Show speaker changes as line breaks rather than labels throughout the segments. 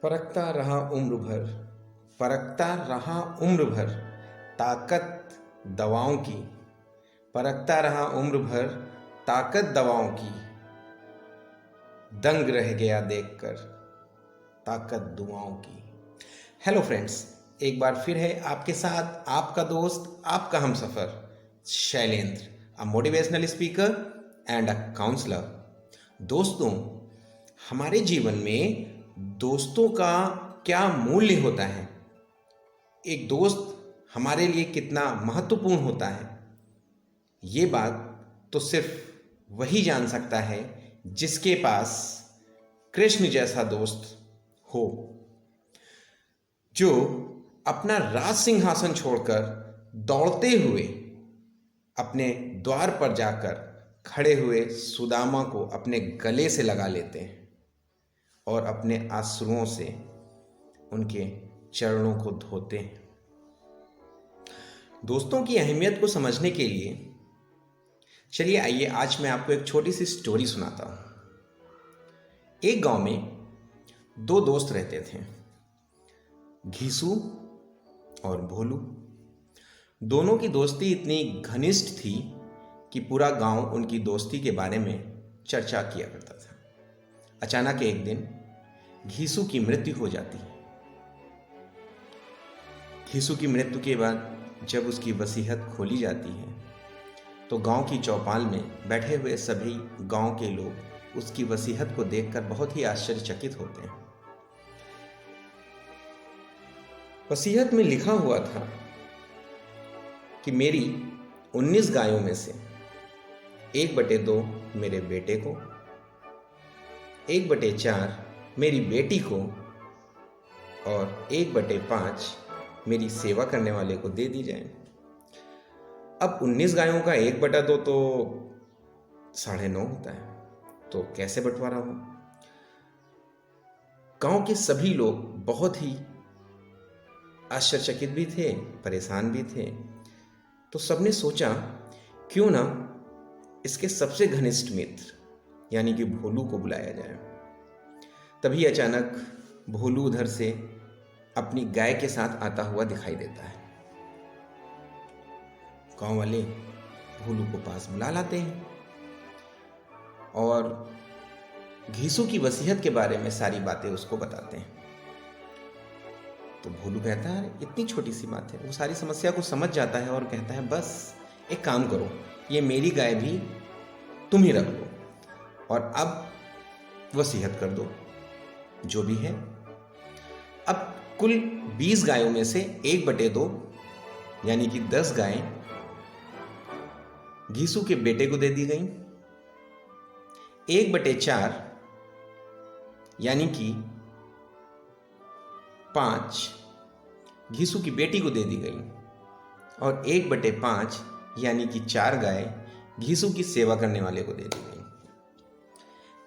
परखता रहा उम्र भर, परखता रहा उम्र भर ताकत दवाओं की, परखता रहा उम्र भर ताकत दवाओं की, दंग रह गया देखकर ताकत दुआओं की। हेलो फ्रेंड्स, एक बार फिर है आपके साथ आपका दोस्त, आपका हमसफर Shailendra, a motivational speaker and a counsellor. दोस्तों, हमारे जीवन में दोस्तों का क्या मूल्य होता है, एक दोस्त हमारे लिए कितना महत्वपूर्ण होता है, ये बात तो सिर्फ वही जान सकता है जिसके पास कृष्ण जैसा दोस्त हो, जो अपना राज सिंहासन छोड़कर दौड़ते हुए अपने द्वार पर जाकर खड़े हुए सुदामा को अपने गले से लगा लेते हैं और अपने आंसुओं से उनके चरणों को धोते हैं। दोस्तों की अहमियत को समझने के लिए चलिए आइए आज मैं आपको एक छोटी सी स्टोरी सुनाता हूं। एक गांव में दो दोस्त रहते थे, घीसू और भोलू। दोनों की दोस्ती इतनी घनिष्ठ थी कि पूरा गांव उनकी दोस्ती के बारे में चर्चा किया करता था। अचानक एक दिन घीसू की मृत्यु हो जाती है। घीसू की मृत्यु के बाद जब उसकी वसीयत खोली जाती है तो गांव की चौपाल में बैठे हुए सभी गांव के लोग उसकी वसीयत को देखकर बहुत ही आश्चर्यचकित होते हैं। वसीयत में लिखा हुआ था कि मेरी 19 गायों में से 1/2 मेरे बेटे को, 1/4 मेरी बेटी को और 1/5 मेरी सेवा करने वाले को दे दी जाए। अब 19 गायों का 1/2 तो 9.5 होता है, तो कैसे बंटवारा हो? गांव के सभी लोग बहुत ही आश्चर्यचकित भी थे, परेशान भी थे। तो सबने सोचा क्यों ना इसके सबसे घनिष्ठ मित्र यानी कि भोलू को बुलाया जाए। तभी अचानक भोलू उधर से अपनी गाय के साथ आता हुआ दिखाई देता है। गांव वाले भोलू को पास बुला लाते हैं और घीसू की वसीयत के बारे में सारी बातें उसको बताते हैं। तो भोलू कहता है इतनी छोटी सी बात है, वो सारी समस्या को समझ जाता है और कहता है बस एक काम करो, ये मेरी गाय भी तुम ही रख लो और अब वसीयत कर दो जो भी है। अब कुल 20 गायों में से 1/2 यानी कि 10 गायें घीसू के बेटे को दे दी गई, 1/4 यानी कि 5 घीसू की बेटी को दे दी गई और 1/5 यानी कि 4 गाय घीसू की सेवा करने वाले को दे दी गई।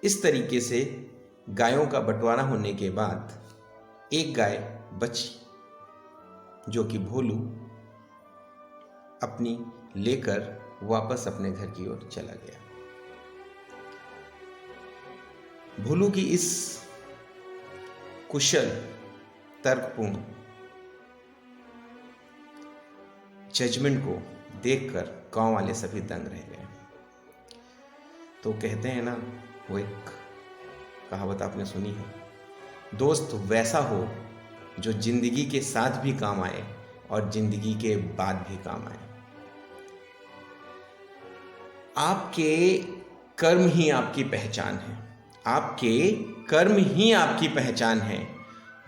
इस तरीके से गायों का बंटवारा होने के बाद एक गाय बची, जो कि भोलू अपनी लेकर वापस अपने घर की ओर चला गया। भोलू की इस कुशल तर्कपूर्ण जजमेंट को देखकर गांव वाले सभी दंग रह गए। तो कहते हैं ना, वो एक कहावत आपने सुनी है, दोस्त वैसा हो जो जिंदगी के साथ भी काम आए और जिंदगी के बाद भी काम आए। आपके कर्म ही आपकी पहचान है, आपके कर्म ही आपकी पहचान है,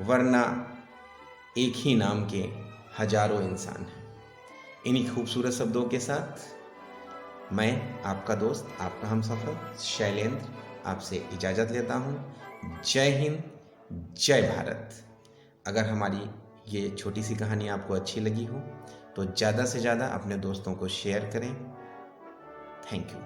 वरना एक ही नाम के हजारों इंसान हैं। इन्हीं खूबसूरत शब्दों के साथ मैं आपका दोस्त, आपका हमसफर शैलेंद्र आपसे इजाज़त लेता हूँ। जय हिंद, जय भारत। अगर हमारी ये छोटी सी कहानी आपको अच्छी लगी हो तो ज़्यादा से ज़्यादा अपने दोस्तों को शेयर करें। Thank you.